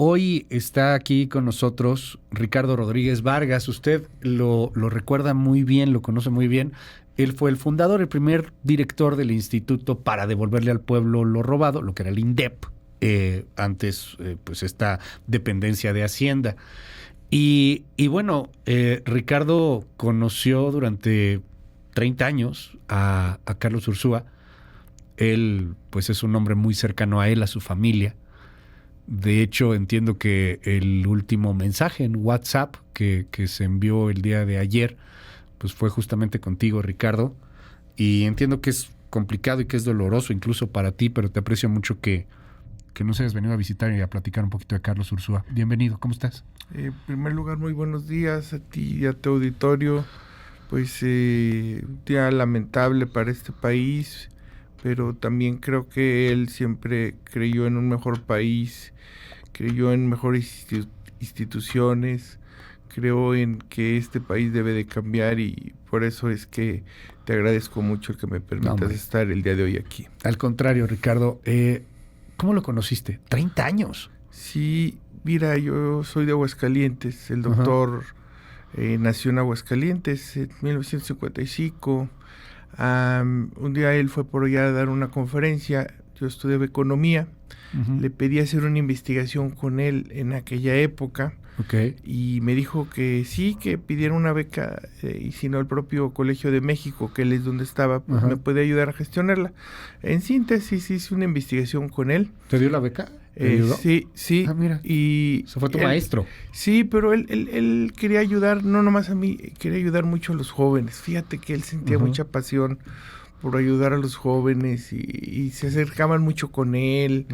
Hoy está aquí con nosotros Ricardo Rodríguez Vargas. Usted lo recuerda muy bien, lo conoce muy bien. Él fue el fundador, el primer director del Instituto para devolverle al pueblo lo robado, lo que era el INDEP, antes pues esta dependencia de Hacienda. Y bueno, Ricardo conoció durante 30 años a Carlos Ursúa. Él pues es un hombre muy cercano a él, a su familia. De hecho, entiendo que el último mensaje en WhatsApp que se envió el día de ayer, pues fue justamente contigo, Ricardo. Y entiendo que es complicado y que es doloroso incluso para ti, pero te aprecio mucho que nos hayas venido a visitar y a platicar un poquito de Carlos Ursúa. Bienvenido, ¿cómo estás? En primer lugar, muy buenos días a ti y a tu auditorio. Pues un día lamentable para este país, pero también creo que él siempre creyó en un mejor país, creyó en mejores instituciones, creo en que este país debe de cambiar y por eso es que te agradezco mucho el que me permitas estar el día de hoy aquí. Al contrario, Ricardo, ¿cómo lo conociste? 30 años. Sí, mira, yo soy de Aguascalientes, el doctor nació en Aguascalientes en 1955. Un día él fue por allá a dar una conferencia, yo estudiaba economía, le pedí hacer una investigación con él en aquella época, y me dijo que sí, que pidiera una beca, y si no el propio Colegio de México, que él es donde estaba, pues me puede ayudar a gestionarla. En síntesis, hice una investigación con él. ¿Te dio la beca? Sí. Ah, mira. Y se fue tu maestro. Sí, pero él quería ayudar, no nomás a mí, quería ayudar mucho a los jóvenes. Fíjate que él sentía mucha pasión por ayudar a los jóvenes y se acercaban mucho con él.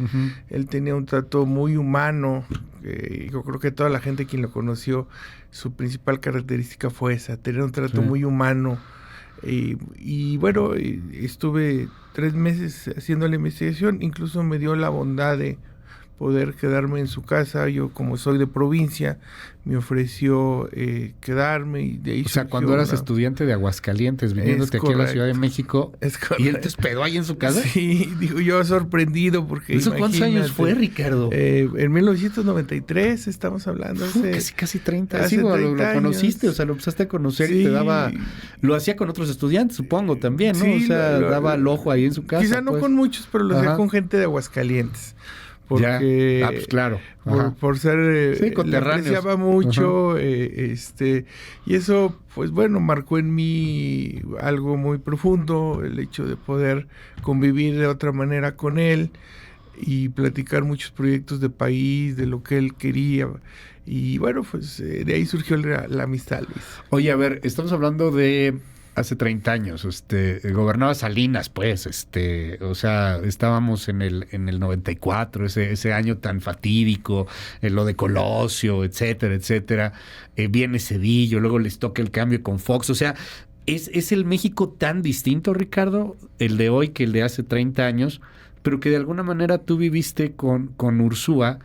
Él tenía un trato muy humano. Yo creo que toda la gente quien lo conoció, su principal característica fue esa, tener un trato muy humano. Y bueno, estuve 3 meses haciendo la investigación, incluso me dio la bondad de poder quedarme en su casa. Yo, como soy de provincia, me ofreció quedarme y de ahí. O sea, cuando eras estudiante de Aguascalientes, viniéndote aquí a la Ciudad de México, ¿y él te hospedó ahí en su casa? Sí, digo yo sorprendido porque ¿Eso cuántos años fue, Ricardo? En 1993 estamos hablando. Casi 30 años. Lo conociste, o sea, lo empezaste a conocer y te daba... Lo hacía con otros estudiantes, supongo, también, ¿no? Sí, o sea, daba el ojo ahí en su casa. Quizá no con muchos, pero lo hacía con gente de Aguascalientes. Porque pues claro, por ser le apreciaba mucho, y eso pues bueno, marcó en mí algo muy profundo, el hecho de poder convivir de otra manera con él y platicar muchos proyectos de país, de lo que él quería. Y bueno, pues de ahí surgió la amistad, Luis. Oye, a ver, estamos hablando de hace 30 años, gobernaba Salinas, pues, o sea, estábamos en el 94, ese año tan fatídico, lo de Colosio, etcétera, etcétera. Viene Cedillo, luego les toca el cambio con Fox, o sea, ¿es el México tan distinto, Ricardo, el de hoy que el de hace 30 años, pero que de alguna manera tú viviste con Ursúa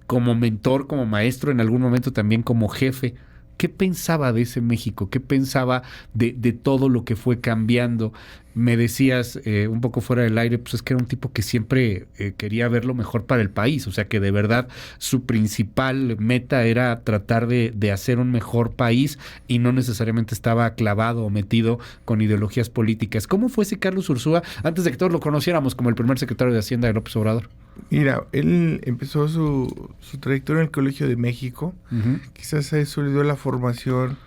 como mentor, como maestro, en algún momento también como jefe? ¿Qué pensaba de ese México? ¿Qué pensaba de todo lo que fue cambiando? Me decías un poco fuera del aire, pues es que era un tipo que siempre quería ver lo mejor para el país. O sea, que de verdad su principal meta era tratar de hacer un mejor país y no necesariamente estaba clavado o metido con ideologías políticas. ¿Cómo fue ese Carlos Ursúa antes de que todos lo conociéramos como el primer secretario de Hacienda de López Obrador? Mira, él empezó su trayectoria en el Colegio de México. Quizás a eso le dio la formación,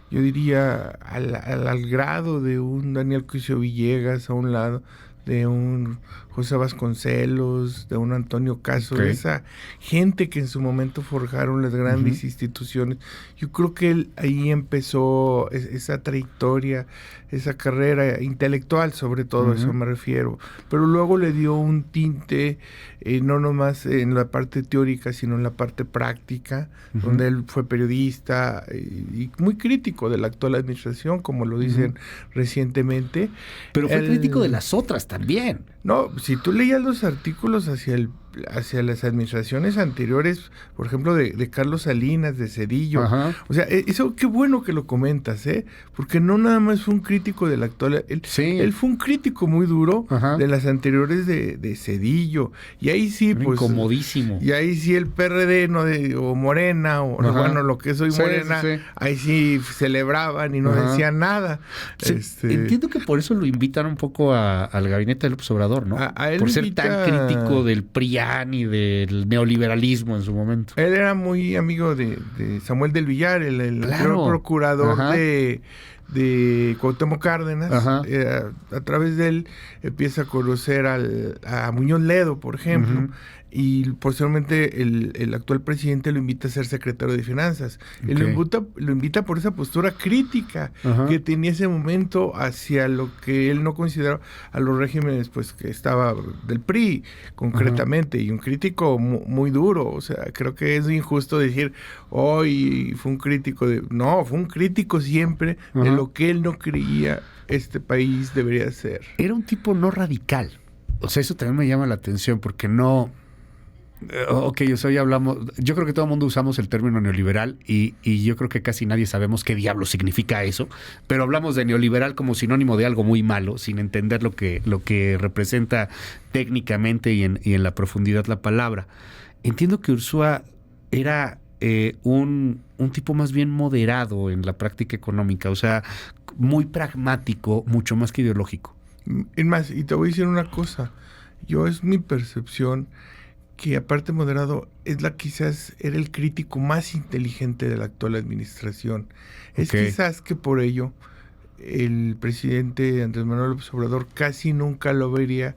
yo diría, al grado de un Daniel Cuicio Villegas, a un lado de un José Vasconcelos, de un Antonio Caso, de esa gente que en su momento forjaron las grandes instituciones. Yo creo que él ahí empezó esa trayectoria, esa carrera intelectual, sobre todo, eso me refiero. Pero luego le dio un tinte, no nomás en la parte teórica, sino en la parte práctica, donde él fue periodista y muy crítico de la actual administración, como lo dicen recientemente. Pero fue crítico de las otras también. No, si tú leías los artículos hacia el hacia las administraciones anteriores, por ejemplo, de Carlos Salinas, de Zedillo. Ajá. O sea, eso qué bueno que lo comentas, porque no nada más fue un crítico del actual, él fue un crítico muy duro de las anteriores de Zedillo. Y ahí sí, era pues... incomodísimo. Y ahí sí el PRD, o Morena, o bueno, lo que soy Morena, ahí sí celebraban y no decían nada. Entiendo que por eso lo invitan un poco al gabinete de López Obrador, ¿no? A él por ser tan crítico del PRIAN y del neoliberalismo en su momento. Él era muy amigo de Samuel del Villar, el procurador de Cuauhtémoc Cárdenas. A través de él empieza a conocer a Muñoz Ledo, por ejemplo, y posteriormente el actual presidente lo invita a ser secretario de Finanzas. Él lo invita por esa postura crítica que tenía ese momento hacia lo que él no consideraba a los regímenes pues que estaba del PRI concretamente, y un crítico muy duro. O sea, creo que es injusto decir hoy fue un crítico fue un crítico siempre de lo que él no creía este país debería ser. Era un tipo no radical. O sea, eso también me llama la atención porque no... Ok, hoy hablamos... Yo creo que todo el mundo usamos el término neoliberal y yo creo que casi nadie sabemos qué diablo significa eso, pero hablamos de neoliberal como sinónimo de algo muy malo, sin entender lo que representa técnicamente y en la profundidad la palabra. Entiendo que Ursúa era un tipo más bien moderado en la práctica económica, o sea, muy pragmático, mucho más que ideológico. Es más, y te voy a decir una cosa, es mi percepción que aparte moderado quizás era el crítico más inteligente de la actual administración. Es quizás que por ello el presidente Andrés Manuel López Obrador casi nunca lo quería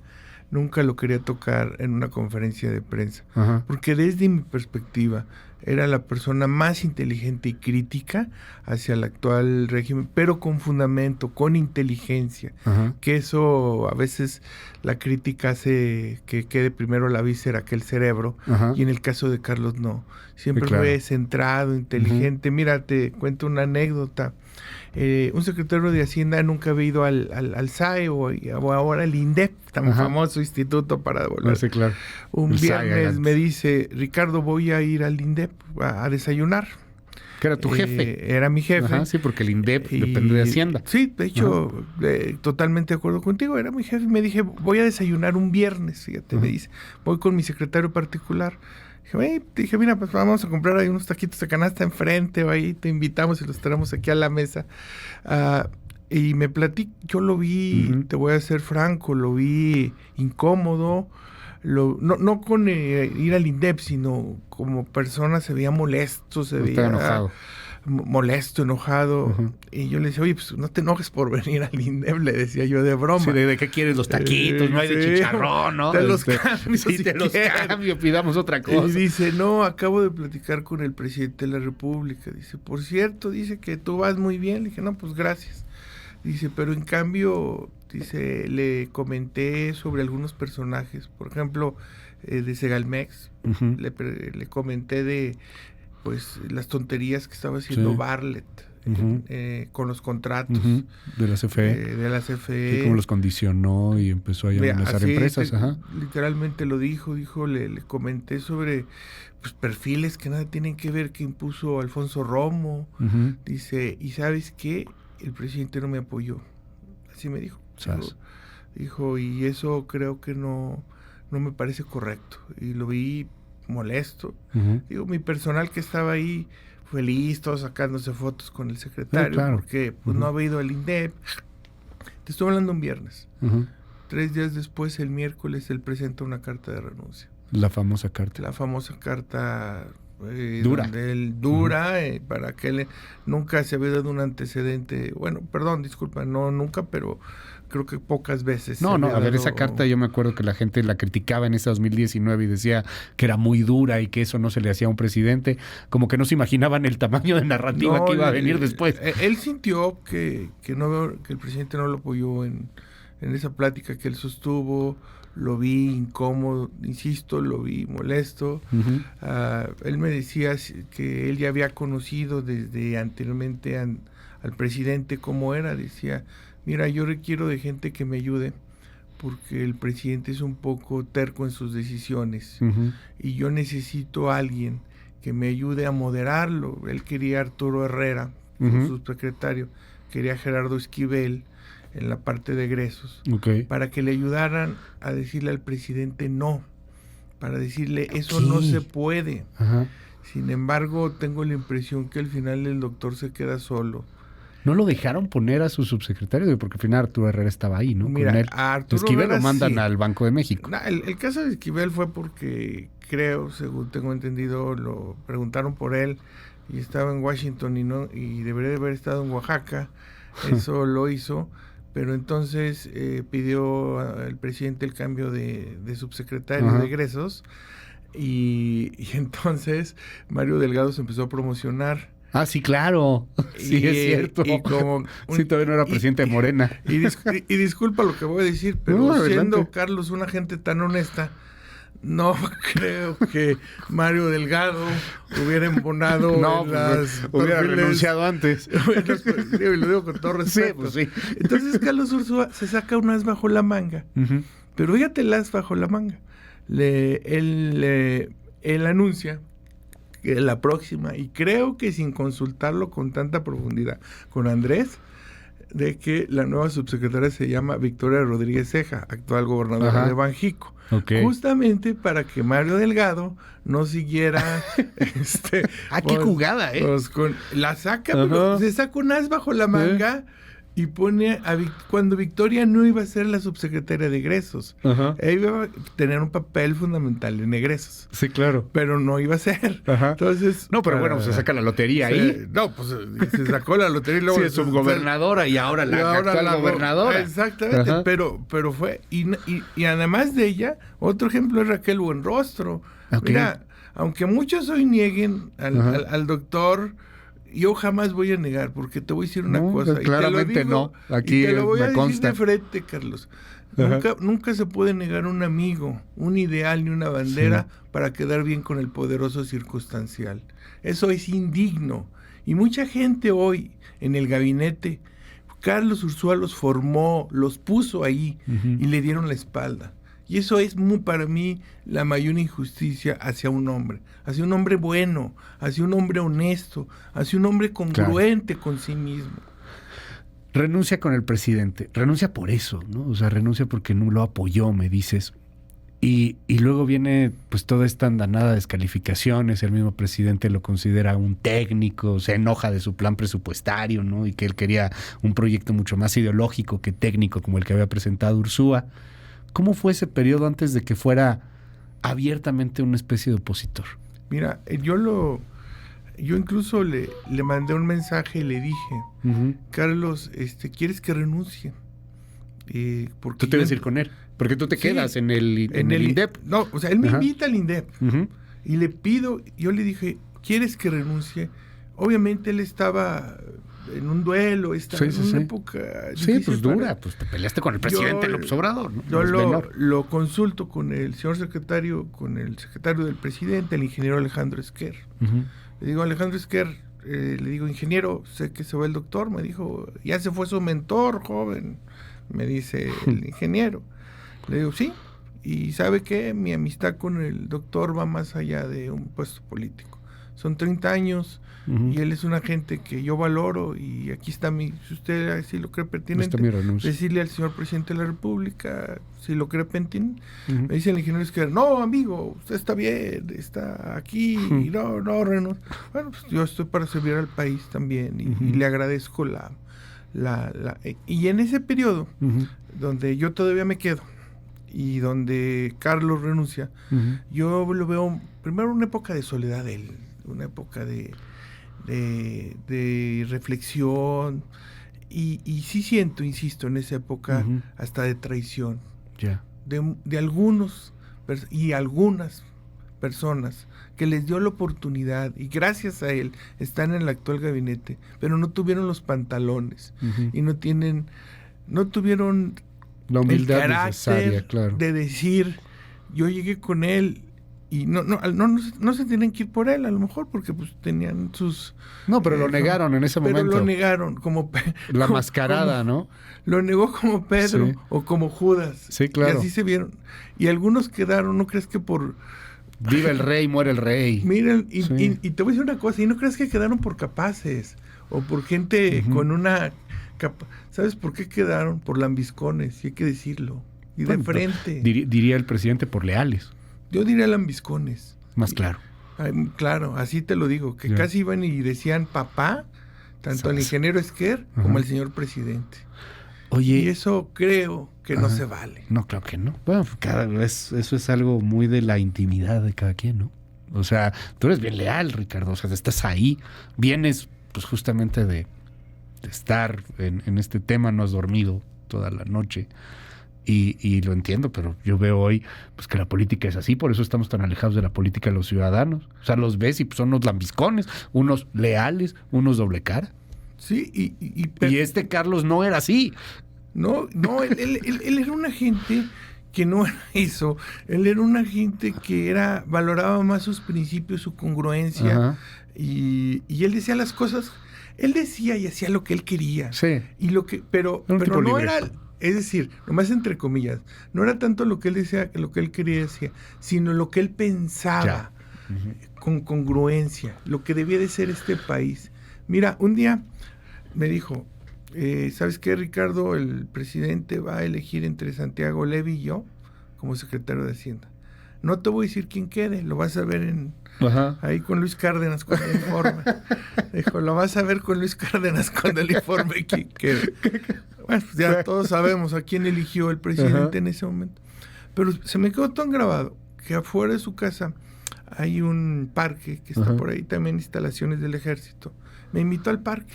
tocar en una conferencia de prensa, porque desde mi perspectiva era la persona más inteligente y crítica hacia el actual régimen, pero con fundamento, con inteligencia, que eso a veces la crítica hace que quede primero la víscera que el cerebro, y en el caso de Carlos no, siempre fue centrado, inteligente. Mira, te cuento una anécdota. Un secretario de Hacienda nunca había ido al SAE o ahora al INDEP, tan famoso instituto para devolver. Claro. Un viernes me dice, Ricardo, voy a ir al INDEP a desayunar. Que era tu jefe. Era mi jefe. Sí, porque el INDEP depende de Hacienda. Sí, de hecho, totalmente de acuerdo contigo, era mi jefe. Me dije, voy a desayunar un viernes, fíjate, me dice, voy con mi secretario particular. Dije, mira, pues vamos a comprar ahí unos taquitos de canasta enfrente, o ahí te invitamos y los traemos aquí a la mesa. Y me platicó, yo lo vi, te voy a ser franco, lo vi incómodo, no con ir al INDEP, sino como persona se veía molesto, veía enojado. Molesto, enojado. Y yo le decía, oye, pues no te enojes por venir al INDEP, le decía yo de broma. Sí, ¿de qué quieres los taquitos? No hay de chicharrón, ¿no? Te los cambio. Sí, te los cambio, pidamos otra cosa. Y dice, no, acabo de platicar con el presidente de la República. Dice, por cierto, dice que tú vas muy bien. Le dije, no, pues gracias. Dice, pero en cambio, dice, le comenté sobre algunos personajes. Por ejemplo, de Segalmex. Le comenté de... pues las tonterías que estaba haciendo Bartlett con los contratos de la CFE. De la CFE. Y cómo los condicionó y empezó a amenazar empresas. Literalmente lo dijo, le comenté sobre pues perfiles que nada tienen que ver que impuso Alfonso Romo. Dice, ¿y sabes qué? El presidente no me apoyó. Así me dijo. Dijo, y eso creo que no me parece correcto. Y lo vi molesto. Digo, mi personal que estaba ahí feliz, todos sacándose fotos con el secretario, porque pues no había ido al INDEP. Te estoy hablando un viernes. 3 días después, el miércoles, él presenta una carta de renuncia. La famosa carta. La famosa carta dura. Donde él para que él nunca se había dado un antecedente. Bueno, perdón, disculpa, no nunca, pero creo que pocas veces. No, a ver, esa carta yo me acuerdo que la gente la criticaba en ese 2019 y decía que era muy dura y que eso no se le hacía a un presidente, como que no se imaginaban el tamaño de narrativa que iba a venir después. Él sintió que el presidente no lo apoyó en esa plática que él sostuvo. Lo vi incómodo, insisto, lo vi molesto. Él me decía que él ya había conocido desde anteriormente al presidente cómo era. Decía, mira, yo requiero de gente que me ayude porque el presidente es un poco terco en sus decisiones. Ujú. Y yo necesito a alguien que me ayude a moderarlo. Él quería a Arturo Herrera, Ujú. su secretario, quería a Gerardo Esquivel en la parte de egresos, Ok. para que le ayudaran a decirle al presidente no, para decirle eso Ok. no se puede. Ajá. Sin embargo, tengo la impresión que al final el doctor se queda solo. ¿No lo dejaron poner a su subsecretario? Porque al final Arturo Herrera estaba ahí, ¿no? Mira, Con él. a Arturo Esquivel Herrera lo mandan sí. al Banco de México. No, el caso de Esquivel fue porque, creo, según tengo entendido, lo preguntaron por él y estaba en Washington y debería de haber estado en Oaxaca. Eso lo hizo, pero entonces pidió al presidente el cambio de subsecretario Ajá. de egresos y entonces Mario Delgado se empezó a promocionar. Ah, sí, claro. Sí, es cierto. Y como Sí, todavía no era presidente de Morena. Y disculpa lo que voy a decir, pero No, adelante. siendo Carlos una gente tan honesta, no creo que Mario Delgado hubiera embonado No, en pues, las hubiera perfiles- renunciado antes. Y lo digo con todo Sí, respeto. pues sí. Entonces Carlos Ursúa se saca un as bajo la manga. Ujú. Pero fíjate el as bajo la manga. Él anuncia que la próxima, y creo que sin consultarlo con tanta profundidad con Andrés, de que la nueva subsecretaria se llama Victoria Rodríguez Ceja, actual gobernadora Ajá. de Banjico. Ok. Justamente para que Mario Delgado no siguiera Ah, qué jugada, ¿eh? pues, la saca, Ajá. pero se saca un as bajo la manga y pone cuando Victoria no iba a ser la subsecretaria de egresos. Ajá. Ella iba a tener un papel fundamental en egresos, Sí, claro. pero no iba a ser. Ajá. Entonces, No, pero bueno, se saca la lotería ahí. no, pues se sacó la lotería y luego Sí, es subgobernadora y ahora la actual gobernadora. Exactamente, Ajá. pero fue y además de ella, otro ejemplo es Raquel Buenrostro. Ok. Mira, aunque muchos hoy nieguen Ajá. al doctor, yo jamás voy a negar, porque te voy a decir una No, cosa. claramente y te lo digo, no. Aquí y te lo voy a me decir consta. de frente, Carlos. Ajá. Nunca se puede negar un amigo, un ideal ni una bandera Sí. para quedar bien con el poderoso circunstancial. Eso es indigno. Y mucha gente hoy en el gabinete, Carlos Ursúa los formó, los puso ahí Ujú. y le dieron la espalda. Y eso es para mí la mayor injusticia hacia un hombre bueno, hacia un hombre honesto, hacia un hombre congruente con sí mismo. Renuncia con el presidente. Renuncia por eso, ¿no? O sea, renuncia porque no lo apoyó, me dices. Y luego viene pues toda esta andanada de descalificaciones. El mismo presidente lo considera un técnico, se enoja de su plan presupuestario, ¿no? Y que él quería un proyecto mucho más ideológico que técnico, como el que había presentado Ursúa. ¿Cómo fue ese periodo antes de que fuera abiertamente una especie de opositor? Mira, yo incluso le mandé un mensaje y le dije, Uh-huh. Carlos, ¿quieres que renuncie? Porque Tú te vas a ir con él, porque tú te Sí, quedas en el INDEP. No, o sea, él me Ajá. invita al INDEP Uh-huh. y le pido, yo le dije, ¿quieres que renuncie? Obviamente él estaba en un duelo, estaba Sí, sí, en una sí. época Sí, difícil pues para- dura, pues te peleaste con el presidente Yo- López Obrador, ¿no? Yo No es menor. lo consulto con el señor secretario, con el secretario del presidente, el ingeniero Alejandro Esquer. Uh-huh. Le digo, Alejandro Esquer, le digo, ingeniero, sé que se va el doctor. Me dijo, ya se fue su mentor, joven. Me dice el ingeniero. Le digo, sí. Y ¿sabe qué? Mi amistad con el doctor va más allá de un puesto político. Son 30 años Uh-huh. y él es una gente que yo valoro y aquí está si usted así lo cree pertinente, Está mi renuncia. decirle al señor presidente de la República si lo cree pertinente. Uh-huh. Me dice el ingeniero Esquer, no, amigo, usted está bien, está aquí, y no, renuncie. Bueno, pues yo estoy para servir al país también y Ujú. le agradezco y en ese periodo Uh-huh. donde yo todavía me quedo y donde Carlos renuncia, Uh-huh. yo lo veo primero una época de soledad de él, una época de reflexión y sí siento, insisto, en esa época Ujú. hasta de traición Ya. de algunos y algunas personas que les dio la oportunidad y gracias a él están en el actual gabinete, pero no tuvieron los pantalones Uh-huh. y no tuvieron La el humildad carácter necesaria, claro. de decir, yo llegué con él no se tienen que ir por él, a lo mejor, porque pues tenían sus... No, pero lo negaron en ese momento. Pero lo negaron como... La mascarada, ¿no? Lo negó como Pedro Sí. o como Judas. Sí, claro. Y así se vieron. Y algunos quedaron, ¿no crees que por... Vive el rey, muere el rey. Miren, Sí. y te voy a decir una cosa, y no crees que quedaron por capaces o por gente con una... ¿Sabes por qué quedaron? Por lambiscones, y hay que decirlo. Y Bueno, de frente. diría el presidente por leales. Yo diría lambiscones. Más claro. Ay, claro, así te lo digo, que Ya. casi iban y decían papá, tanto al ¿Sabes? ingeniero Esquer como al señor presidente. Oye, Y eso creo que no se vale. no, claro que no. Bueno, cada vez eso es algo muy de la intimidad de cada quien, ¿no? O sea, tú eres bien leal, Ricardo. O sea, estás ahí, vienes pues justamente de estar en este tema, no has dormido toda la noche. Y lo entiendo, pero yo veo hoy pues que la política es así, por eso estamos tan alejados de la política de los ciudadanos. O sea, los ves y pues, son unos lambiscones, unos leales, unos doble cara. Sí, Y este Carlos no era así. no, él era una gente que no era eso. Él era una gente que valoraba más sus principios, su congruencia. Ajá. Y él decía las cosas, él decía y hacía lo que él quería. Sí. Y lo que, pero Era un tipo no libre. era, es decir, nomás entre comillas, no era tanto lo que él decía, lo que él quería decir, sino lo que él pensaba Ya. con congruencia, lo que debía de ser este país. Mira, un día me dijo, ¿sabes qué, Ricardo? El presidente va a elegir entre Santiago Levy y yo como secretario de Hacienda. No te voy a decir quién quede, lo vas a ver Ajá. ahí con Luis Cárdenas cuando el informe. Dijo, lo vas a ver con Luis Cárdenas cuando el informe quién quede. Bueno, pues ya todos sabemos a quién eligió el presidente Ajá. en ese momento. Pero se me quedó tan grabado que afuera de su casa hay un parque que está Ajá. por ahí, también instalaciones del ejército. Me invitó al parque.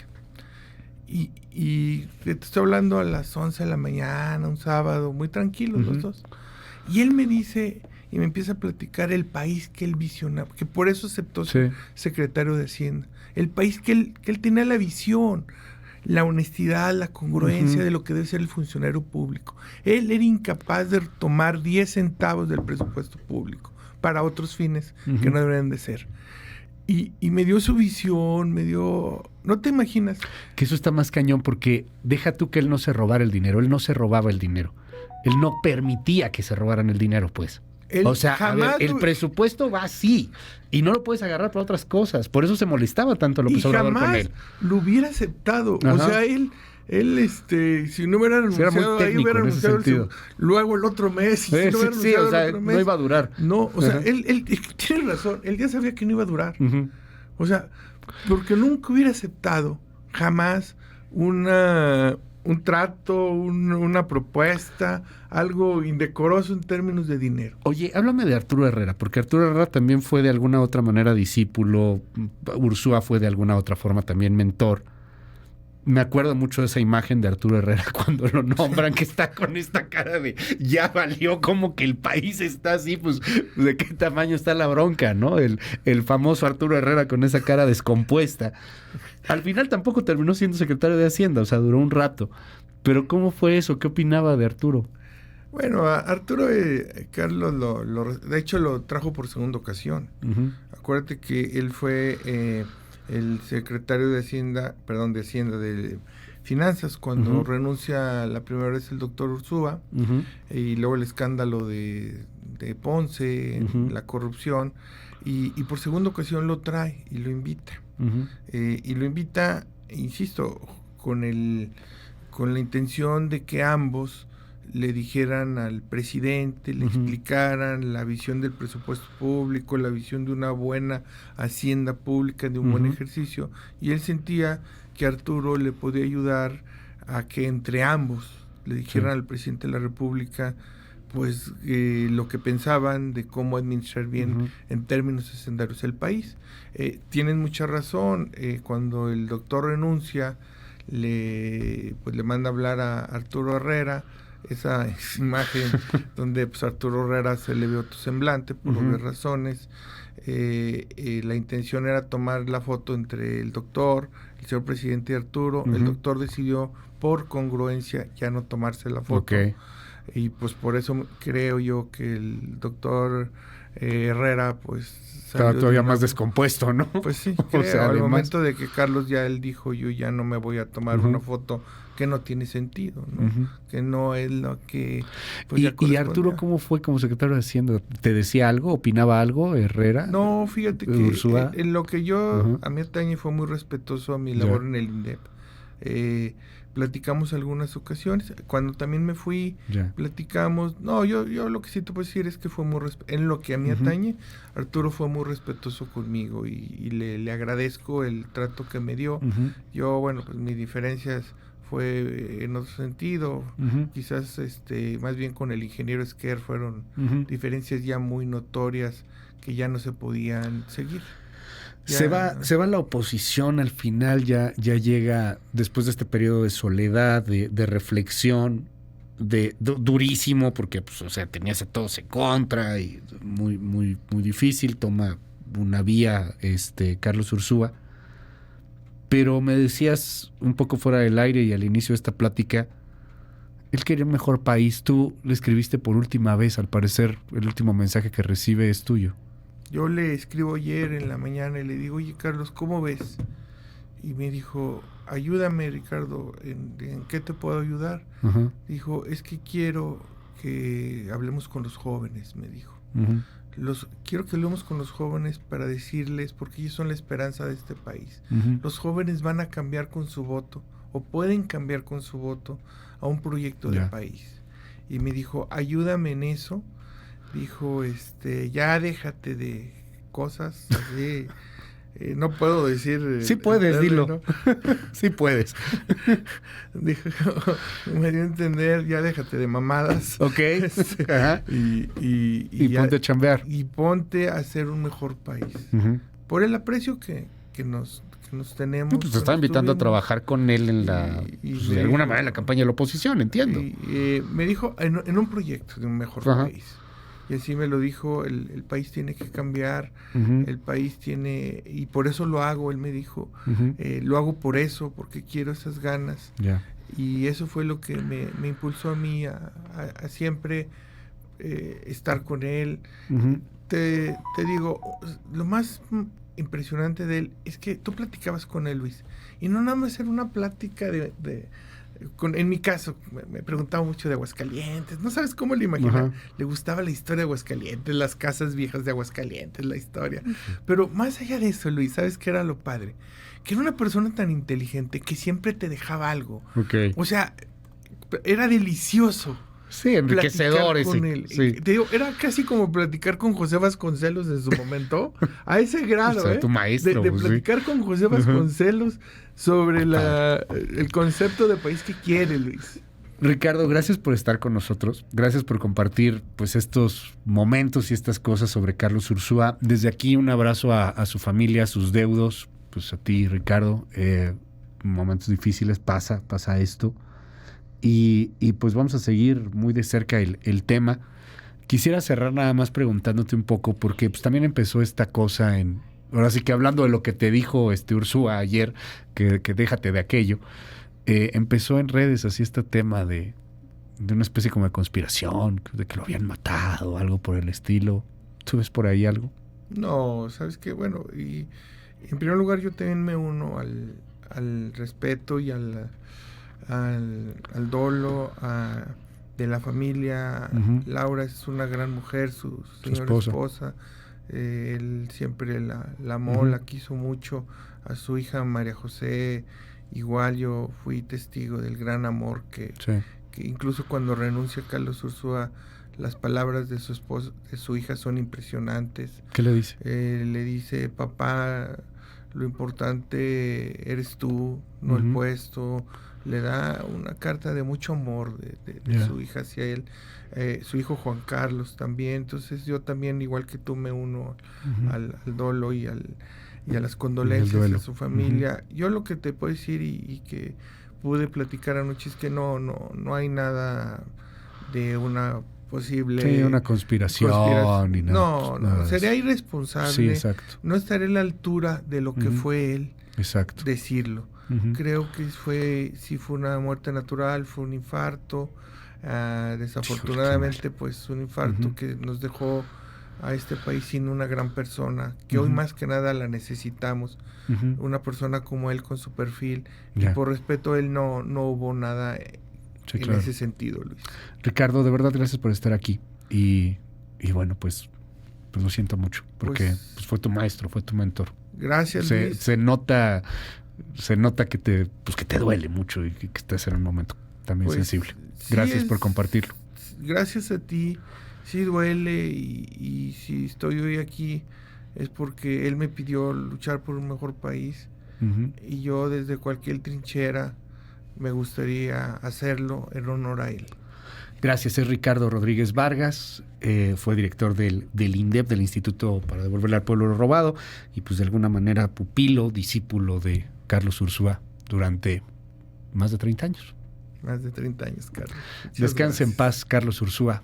Y te estoy hablando a las 11 de la mañana, un sábado, muy tranquilos los dos. Y él me dice, y me empieza a platicar el país que él visionaba, que por eso aceptó ser secretario de Hacienda. El país que él tenía la visión, la honestidad, la congruencia de lo que debe ser el funcionario público. Él era incapaz de tomar 10 centavos del presupuesto público para otros fines que no deberían de ser. Y me dio su visión, me dio... No te imaginas. Que eso está más cañón porque deja tú que él no se robara el dinero, él no se robaba el dinero. Él no permitía que se robaran el dinero, pues. Él O sea, a ver, jamás el presupuesto va así y no lo puedes agarrar para otras cosas. Por eso se molestaba tanto López Obrador con jamás él. lo hubiera aceptado. Ajá. O sea, él si no hubiera Sí, era muy anunciado ahí, técnico hubiera en ese anunciado sentido. luego el otro mes. Y Sí, si no hubiera o anunciado sea, el otro mes, no iba a durar. No, o sea, Ajá. él tiene razón. Él ya sabía que no iba a durar. Ujú. O sea, porque nunca hubiera aceptado jamás un trato, una propuesta, algo indecoroso en términos de dinero. Oye, háblame de Arturo Herrera, porque Arturo Herrera también fue de alguna otra manera discípulo, Ursúa fue de alguna otra forma también mentor. Me acuerdo mucho de esa imagen de Arturo Herrera cuando lo nombran, que está con esta cara de ya valió, como que el país está así, pues de qué tamaño está la bronca, ¿no? El famoso Arturo Herrera con esa cara descompuesta. Al final tampoco terminó siendo secretario de Hacienda, o sea, duró un rato. Pero ¿cómo fue eso? ¿Qué opinaba de Arturo? Bueno, a Arturo Carlos de hecho lo trajo por segunda ocasión. Acuérdate que él fue el secretario de Hacienda, de Finanzas, cuando renuncia la primera vez el doctor Ursúa, y luego el escándalo de Ponce, la corrupción, y por segunda ocasión lo trae y lo invita. Y lo invita, insisto, con la intención de que ambos le dijeran al presidente, le explicaran la visión del presupuesto público, la visión de una buena hacienda pública, de un buen ejercicio, y él sentía que Arturo le podía ayudar a que entre ambos le dijeran al presidente de la República pues lo que pensaban de cómo administrar bien en términos hacendarios el país. Tienen mucha razón, cuando el doctor renuncia, le manda a hablar a Arturo Herrera, esa imagen donde pues Arturo Herrera se le ve otro semblante por obvias razones. La intención era tomar la foto entre el doctor, el señor presidente y Arturo. El doctor decidió por congruencia ya no tomarse la foto. Y pues por eso creo yo que el doctor Herrera, pues... Estaba todavía más descompuesto, ¿no? Pues sí, O creo, sea, al además... momento de que Carlos ya él dijo, yo ya no me voy a tomar una foto que no tiene sentido, ¿no? Que no es lo que... Pues, ¿Y Arturo cómo fue como secretario de Hacienda? ¿Te decía algo? ¿Opinaba algo, Herrera? No, fíjate que en lo que yo, a mí atañe, fue muy respetuoso a mi labor en el INDEP. Platicamos algunas ocasiones. Cuando también me fui, platicamos. No, yo lo que sí te puedo decir es que fue muy en lo que a mí atañe, Arturo fue muy respetuoso conmigo y le agradezco el trato que me dio. Yo, bueno, pues mis diferencias fue en otro sentido. Quizás más bien con el ingeniero Esquer fueron diferencias ya muy notorias que ya no se podían seguir. Se va la oposición al final, ya llega después de este periodo de soledad, de reflexión, durísimo, porque pues, o sea, tenías a todos en contra y muy, muy, muy difícil. Toma una vía Carlos Ursúa. Pero me decías un poco fuera del aire y al inicio de esta plática, él quería un mejor país. Tú le escribiste por última vez, al parecer el último mensaje que recibe es tuyo. Yo le escribo ayer en la mañana y le digo, oye Carlos, ¿cómo ves? Y me dijo, ayúdame Ricardo, ¿en qué te puedo ayudar? Dijo, es que quiero que hablemos con los jóvenes, me dijo. Quiero que hablemos con los jóvenes para decirles, porque ellos son la esperanza de este país. Los jóvenes van a cambiar con su voto, o pueden cambiar con su voto, a un proyecto de país. Y me dijo, ayúdame en eso. Dijo, ya déjate de cosas así. No puedo decir... Sí puedes, dilo. ¿No? Sí puedes. Dijo, me dio a entender, ya déjate de mamadas. Ok. Ajá. Y ya, ponte a chambear. Y ponte a hacer un mejor país. Por el aprecio que nos tenemos. Pues te estaba invitando a trabajar con él en de alguna manera en la campaña de la oposición, entiendo. Me dijo, en un proyecto de un mejor país. Y así me lo dijo, el país tiene que cambiar, el país tiene, y por eso lo hago, él me dijo, lo hago por eso, porque quiero esas ganas. Y eso fue lo que me impulsó a mí a siempre estar con él. Te digo, lo más impresionante de él es que tú platicabas con él, Luis, y no nada más era una plática en mi caso, me preguntaba mucho de Aguascalientes, no sabes cómo lo imaginaba, le gustaba la historia de Aguascalientes, las casas viejas de Aguascalientes, la historia, pero más allá de eso, Luis, ¿sabes qué era lo padre? Que era una persona tan inteligente que siempre te dejaba algo, o sea, era delicioso. Sí, enriquecedor con él. Sí. Te digo, era casi como platicar con José Vasconcelos en su momento, a ese grado, o sea, tu maestro, de platicar con José Vasconcelos sobre el concepto de país que quiere, Luis. Ricardo, gracias por estar con nosotros, gracias por compartir pues estos momentos y estas cosas sobre Carlos Ursúa. Desde aquí un abrazo a su familia, a sus deudos, pues a ti, Ricardo. Momentos difíciles, pasa esto. Y pues vamos a seguir muy de cerca el tema. Quisiera cerrar nada más preguntándote un poco, porque pues también empezó esta cosa ahora sí que hablando de lo que te dijo Ursúa ayer, que déjate de aquello, empezó en redes así este tema de una especie como de conspiración, de que lo habían matado, algo por el estilo. ¿Tú ves por ahí algo? No, sabes que bueno, y en primer lugar yo también me uno al respeto y al dolo de la familia. Laura es una gran mujer, su señora esposa. Él siempre la amó, la quiso mucho. A su hija María José, igual yo fui testigo del gran amor que incluso cuando renuncia Carlos Ursúa, las palabras de su esposa, de su hija son impresionantes. ¿Qué le dice? Le dice, papá, lo importante eres tú, no el puesto. Le da una carta de mucho amor de su hija hacia él, su hijo Juan Carlos también. Entonces yo también, igual que tú, me uno al dolo y a las condolencias a su familia. Yo lo que te puedo decir y que pude platicar anoche es que no hay nada de una posible... una conspiración ni nada. No, sería irresponsable. Sí, exacto. No estaré a la altura de lo que fue él. Exacto. Decirlo. Creo que sí fue una muerte natural, fue un infarto. Desafortunadamente, pues un infarto que nos dejó a este país sin una gran persona, que hoy más que nada la necesitamos. Una persona como él con su perfil. Y por respeto a él no hubo nada en ese sentido, Luis. Ricardo, de verdad, gracias por estar aquí. Y bueno, pues lo siento mucho, porque pues fue tu maestro, fue tu mentor. Gracias, Luis. Se nota que te duele mucho y que estás en un momento también sensible. Gracias por compartirlo. Gracias a ti. Sí duele y si estoy hoy aquí es porque él me pidió luchar por un mejor país y yo desde cualquier trinchera me gustaría hacerlo en honor a él. Gracias, es Ricardo Rodríguez Vargas, fue director del INDEP, del Instituto para Devolverle al Pueblo lo Robado, y pues de alguna manera pupilo, discípulo de Carlos Ursúa durante más de 30 años. Más de 30 años, Carlos. Descanse en paz, Carlos Ursúa.